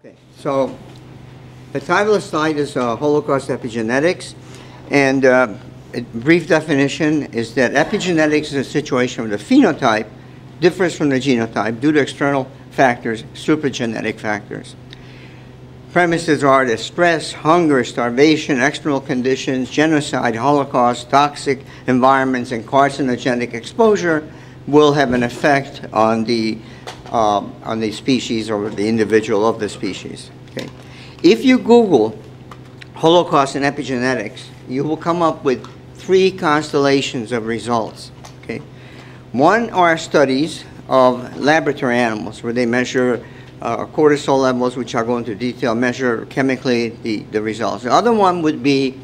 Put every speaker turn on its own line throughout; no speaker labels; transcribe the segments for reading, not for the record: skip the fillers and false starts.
Okay, so the title of the slide is Holocaust Epigenetics, and a brief definition is that epigenetics is a situation where the phenotype differs from the genotype due to external factors, supergenetic factors. Premises are that stress, hunger, starvation, external conditions, genocide, Holocaust, toxic environments, and carcinogenic exposure will have an effect on the species or the individual of the species. Okay. If you Google Holocaust and epigenetics, you will come up with three constellations of results. Okay. One are studies of laboratory animals where they measure cortisol levels, which I'll go into detail, measure chemically the results. The other one would be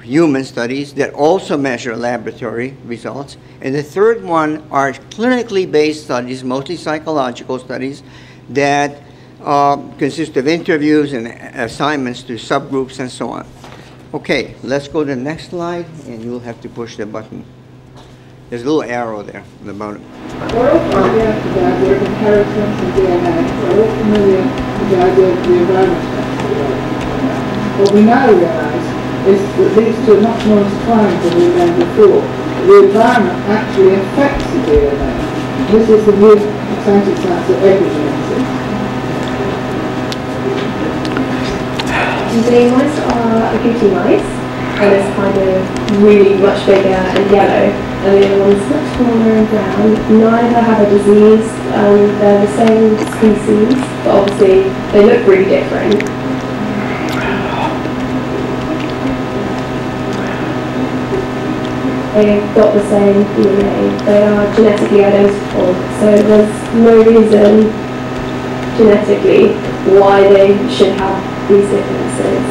human studies that also measure laboratory results. And the third one are clinically based studies, mostly psychological studies, that consist of interviews and assignments to subgroups and so on. Okay, let's go to the next slide, and you'll have to push the button. There's a little arrow there on the bottom.
We're all familiar with the idea of inheritance and DNA. We're all familiar with the idea of the environment. What we now realise is that these two are much more intertwined than we knew before. The environment actually affects the DNA. This is the new exciting science of epigenetics.
The mice are Agouti mice, and it's kind of really much bigger and yellow, and the other one's much smaller and brown. Neither have a disease, they're the same species, but obviously they look really different. They've got the same DNA, they are genetically identical, so there's no reason genetically why they should have these differences.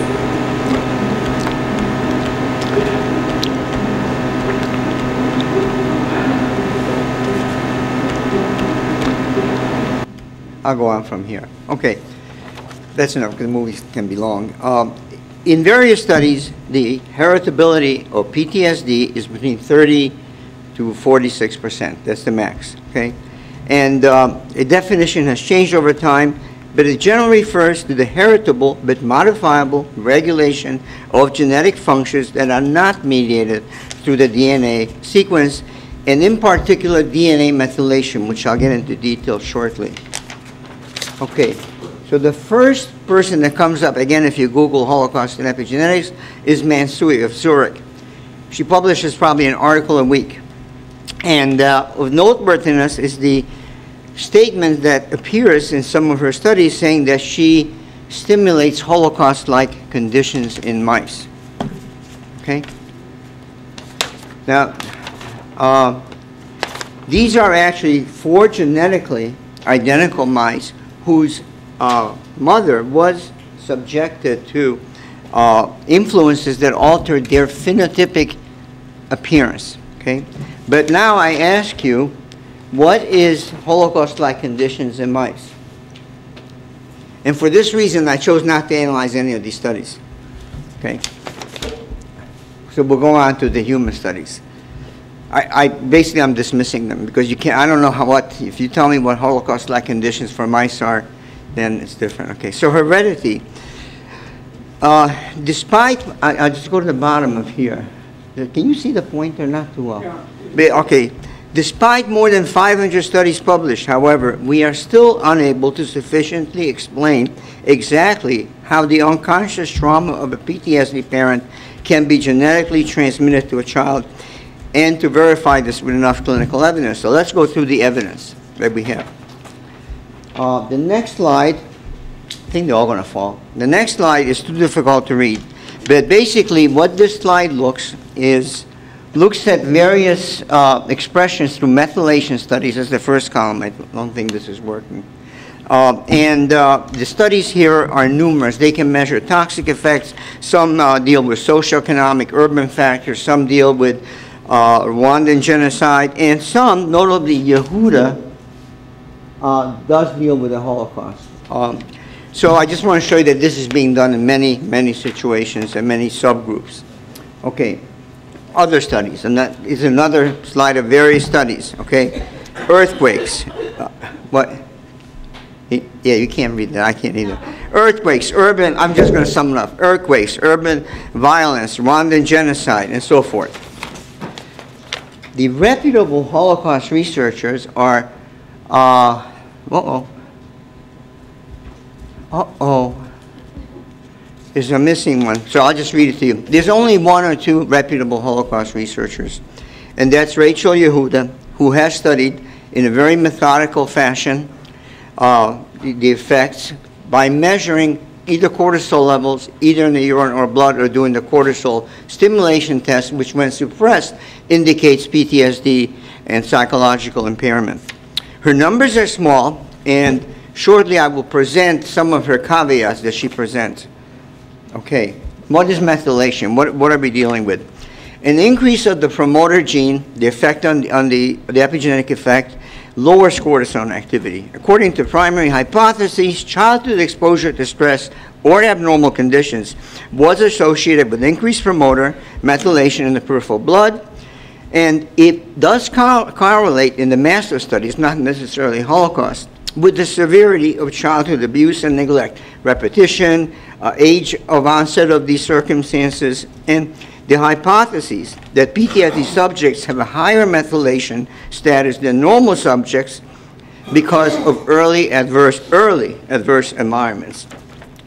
I'll go on from here. Okay, that's enough because the movies can be long. In various studies, the heritability of PTSD is between 30 to 46%. That's the max, okay? And the definition has changed over time, but it generally refers to the heritable but modifiable regulation of genetic functions that are not mediated through the DNA sequence, and in particular DNA methylation, which I'll get into detail shortly. Okay, so the first person that comes up, again, if you Google Holocaust and epigenetics, is Mansui of Zurich. She publishes probably an article a week. And of noteworthiness is the statement that appears in some of her studies saying that she stimulates Holocaust-like conditions in mice. Okay? Now, these are actually 4 genetically identical mice whose mother was subjected to influences that altered their phenotypic appearance. Okay? But now I ask you, what is Holocaust-like conditions in mice? And for this reason, I chose not to analyze any of these studies. Okay? So we'll go on to the human studies. Basically, I'm dismissing them because you can't, I don't know if you tell me what Holocaust-like conditions for mice are, then it's different. Okay, so heredity. Despite, I'll just go to the bottom of here. Can you see the pointer? Not too well. Yeah. Okay, despite more than 500 studies published, however, we are still unable to sufficiently explain exactly how the unconscious trauma of a PTSD parent can be genetically transmitted to a child, and to verify this with enough clinical evidence. So let's go through the evidence that we have. The next slide, I think they're all going to fall. The next slide is too difficult to read. But basically what this slide looks at various expressions through methylation studies. That's the first column. I don't think this is working. The studies here are numerous. They can measure toxic effects. Some deal with socioeconomic, urban factors. Some deal with Rwandan genocide, and some, notably Yehuda, does deal with the Holocaust. So I just want to show you that this is being done in many, many situations and many subgroups. Okay, other studies, and that is another slide of various studies. Okay, earthquakes. What? Yeah, you can't read that. I can't either. Earthquakes, urban, I'm just going to sum it up. Earthquakes, urban violence, Rwandan genocide, and so forth. The reputable Holocaust researchers are, there's a missing one, so I'll just read it to you. There's only one or two reputable Holocaust researchers, and that's Rachel Yehuda, who has studied in a very methodical fashion the effects by measuring either cortisol levels, either in the urine or blood, or doing the cortisol stimulation test, which when suppressed indicates PTSD and psychological impairment. Her numbers are small, and shortly I will present some of her caveats that she presents. Okay, what is methylation? What are we dealing with? An increase of the promoter gene, the effect on the epigenetic effect, lowers cortisol activity. According to primary hypotheses, childhood exposure to stress or abnormal conditions was associated with increased promoter methylation in the peripheral blood, and it does correlate in the master studies, not necessarily Holocaust, with the severity of childhood abuse and neglect, repetition, age of onset of these circumstances, and the hypotheses that PTSD subjects have a higher methylation status than normal subjects because of early adverse environments.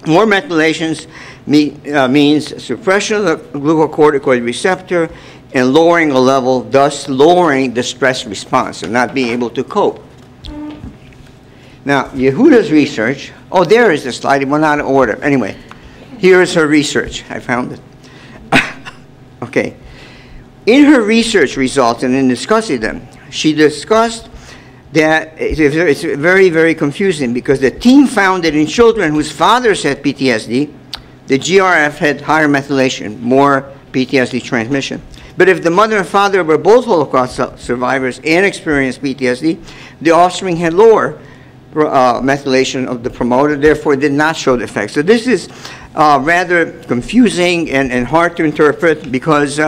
More methylations means suppression of the glucocorticoid receptor and lowering a level, thus lowering the stress response and not being able to cope. Now, Yehuda's research, oh, there is the slide, it went out of order. Anyway, here is her research. I found it. Okay. In her research results and in discussing them, she discussed that it's very, very confusing because the team found that in children whose fathers had PTSD, the GRF had higher methylation, more PTSD transmission. But if the mother and father were both Holocaust survivors and experienced PTSD, the offspring had lower methylation of the promoter, therefore did not show the effect. So this is rather confusing and hard to interpret because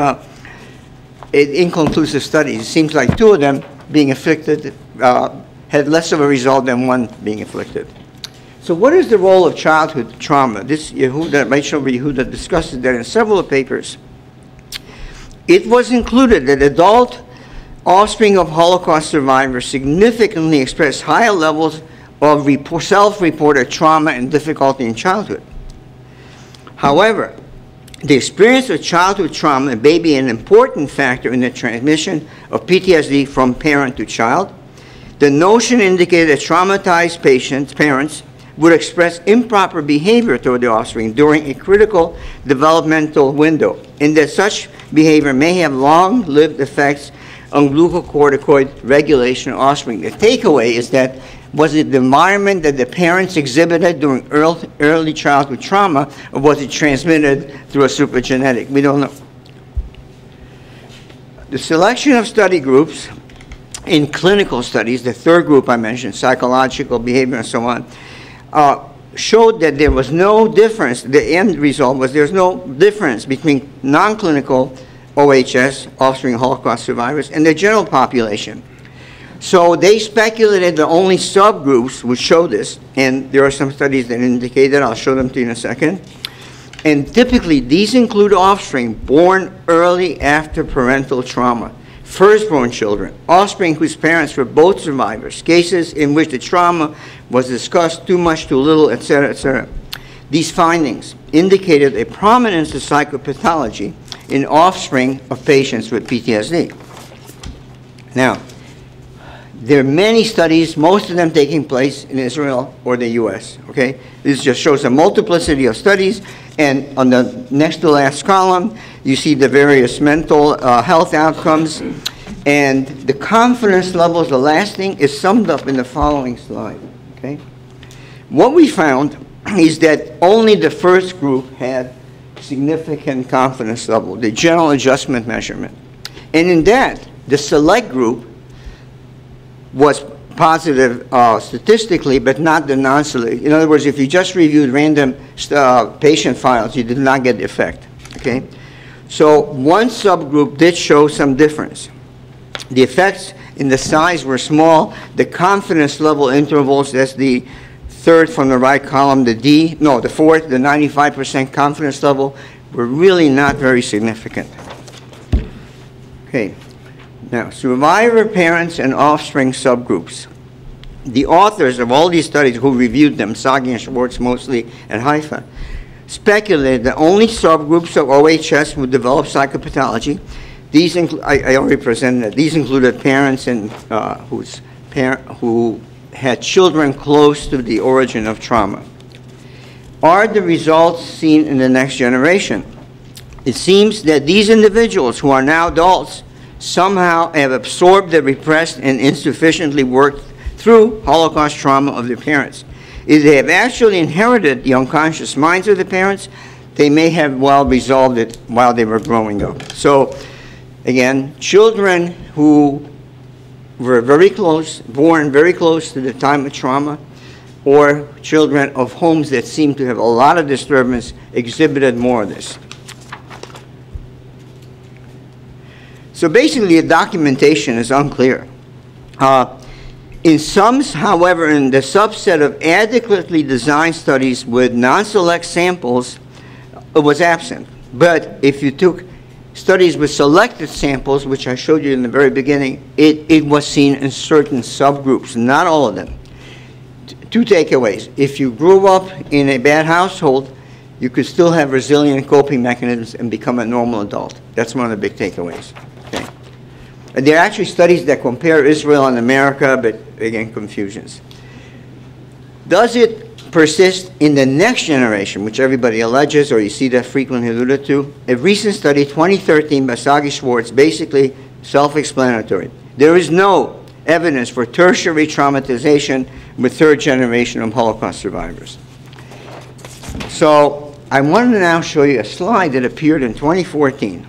inconclusive studies. It seems like two of them being afflicted had less of a result than one being afflicted. So what is the role of childhood trauma? This Yehuda, Rachel Yehuda discussed that in several papers. It was included that adult offspring of Holocaust survivors significantly expressed higher levels of self-reported trauma and difficulty in childhood. However, the experience of childhood trauma may be an important factor in the transmission of PTSD from parent to child. The notion indicated that traumatized parents would express improper behavior toward the offspring during a critical developmental window, and that such behavior may have long-lived effects on glucocorticoid regulation of offspring. The takeaway is that was it the environment that the parents exhibited during early childhood trauma, or was it transmitted through a supergenetic? We don't know. The selection of study groups in clinical studies, the third group I mentioned, psychological, behavior, and so on, showed that there was no difference. The end result was there's no difference between non-clinical OHS, offspring of Holocaust survivors, and the general population. So they speculated that only subgroups would show this, and there are some studies that indicate that. I'll show them to you in a second. And typically, these include offspring born early after parental trauma, firstborn children, offspring whose parents were both survivors, cases in which the trauma was discussed too much, too little, etc., etc. These findings indicated a prominence of psychopathology in offspring of patients with PTSD. Now, there are many studies, most of them taking place in Israel or the US, okay? This just shows a multiplicity of studies, and on the next to last column, you see the various mental health outcomes, and the confidence levels, the last thing, is summed up in the following slide, okay? What we found is that only the first group had significant confidence level, the general adjustment measurement. And in that, the select group was positive statistically, but not the non-select. In other words, if you just reviewed random patient files, you did not get the effect, okay? So one subgroup did show some difference. The effects in the size were small. The confidence level intervals, that's the third from the right column, the fourth, the 95% confidence level, were really not very significant. Okay, now survivor parents and offspring subgroups. The authors of all these studies who reviewed them, Sagi and Schwartz mostly at Haifa, speculated that only subgroups of OHS would develop psychopathology. These I already presented that. These included parents and who had children close to the origin of trauma. Are the results seen in the next generation? It seems that these individuals who are now adults somehow have absorbed the repressed and insufficiently worked through Holocaust trauma of their parents. If they have actually inherited the unconscious minds of the parents, they may have well resolved it while they were growing up. So, again, children who were very close, born very close to the time of trauma, or children of homes that seem to have a lot of disturbance exhibited more of this. So basically, the documentation is unclear. In some, however, in the subset of adequately designed studies with non-select samples, it was absent. But if you took studies with selected samples, which I showed you in the very beginning, it was seen in certain subgroups, not all of them. Two takeaways. If you grew up in a bad household, you could still have resilient coping mechanisms and become a normal adult. That's one of the big takeaways. Okay. And there are actually studies that compare Israel and America, but again, confusions. Does it persist in the next generation, which everybody alleges, or you see that frequently alluded to? A recent study, 2013, by Sagi Schwartz, basically self-explanatory. There is no evidence for tertiary traumatization with third generation of Holocaust survivors. So I want to now show you a slide that appeared in 2014.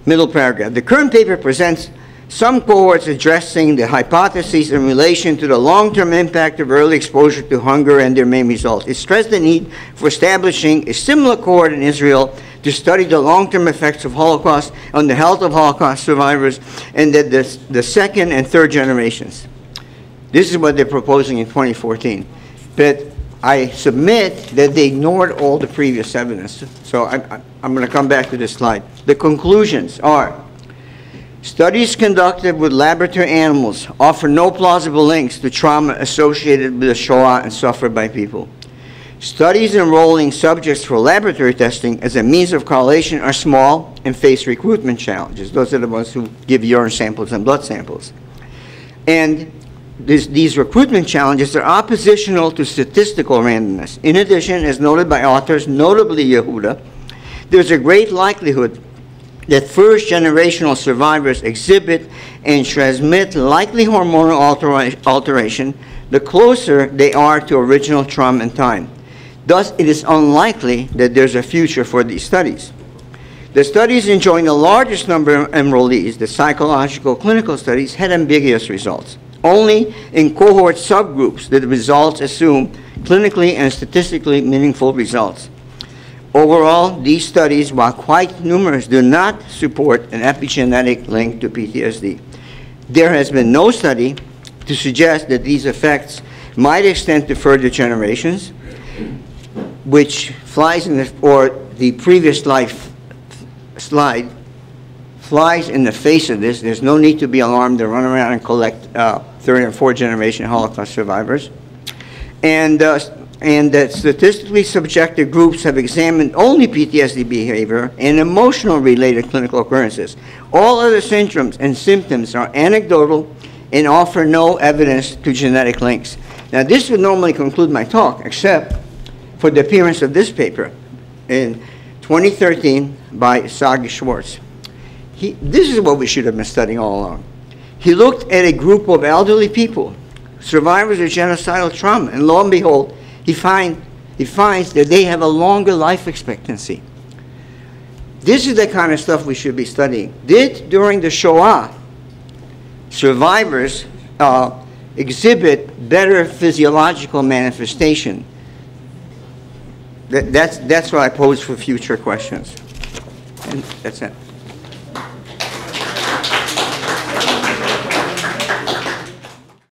Middle paragraph. The current paper presents some cohorts addressing the hypotheses in relation to the long-term impact of early exposure to hunger and their main results. It stressed the need for establishing a similar cohort in Israel to study the long-term effects of Holocaust on the health of Holocaust survivors and the second and third generations. This is what they're proposing in 2014. But I submit that they ignored all the previous evidence. So I'm going to come back to this slide. The conclusions are: studies conducted with laboratory animals offer no plausible links to trauma associated with the Shoah and suffered by people. Studies enrolling subjects for laboratory testing as a means of correlation are small and face recruitment challenges. Those are the ones who give urine samples and blood samples. And these recruitment challenges are oppositional to statistical randomness. In addition, as noted by authors, notably Yehuda, there's a great likelihood that first-generational survivors exhibit and transmit likely hormonal alteration the closer they are to original trauma and time. Thus, it is unlikely that there's a future for these studies. The studies enjoying the largest number of enrollees, the psychological clinical studies, had ambiguous results. Only in cohort subgroups did the results assume clinically and statistically meaningful results. Overall, these studies, while quite numerous, do not support an epigenetic link to PTSD. There has been no study to suggest that these effects might extend to further generations, which flies in the, or the previous slide flies in the face of this. There's no need to be alarmed to run around and collect third and fourth generation Holocaust survivors. And that statistically subjective groups have examined only PTSD behavior and emotional related clinical occurrences. All other syndromes and symptoms are anecdotal and offer no evidence to genetic links. Now, this would normally conclude my talk, except for the appearance of this paper in 2013 by Sagi Schwartz. This is what we should have been studying all along. He looked at a group of elderly people, survivors of genocidal trauma, and lo and behold, he finds that they have a longer life expectancy. This is the kind of stuff we should be studying. Did, during the Shoah, survivors exhibit better physiological manifestation? That's what I pose for future questions. And that's it.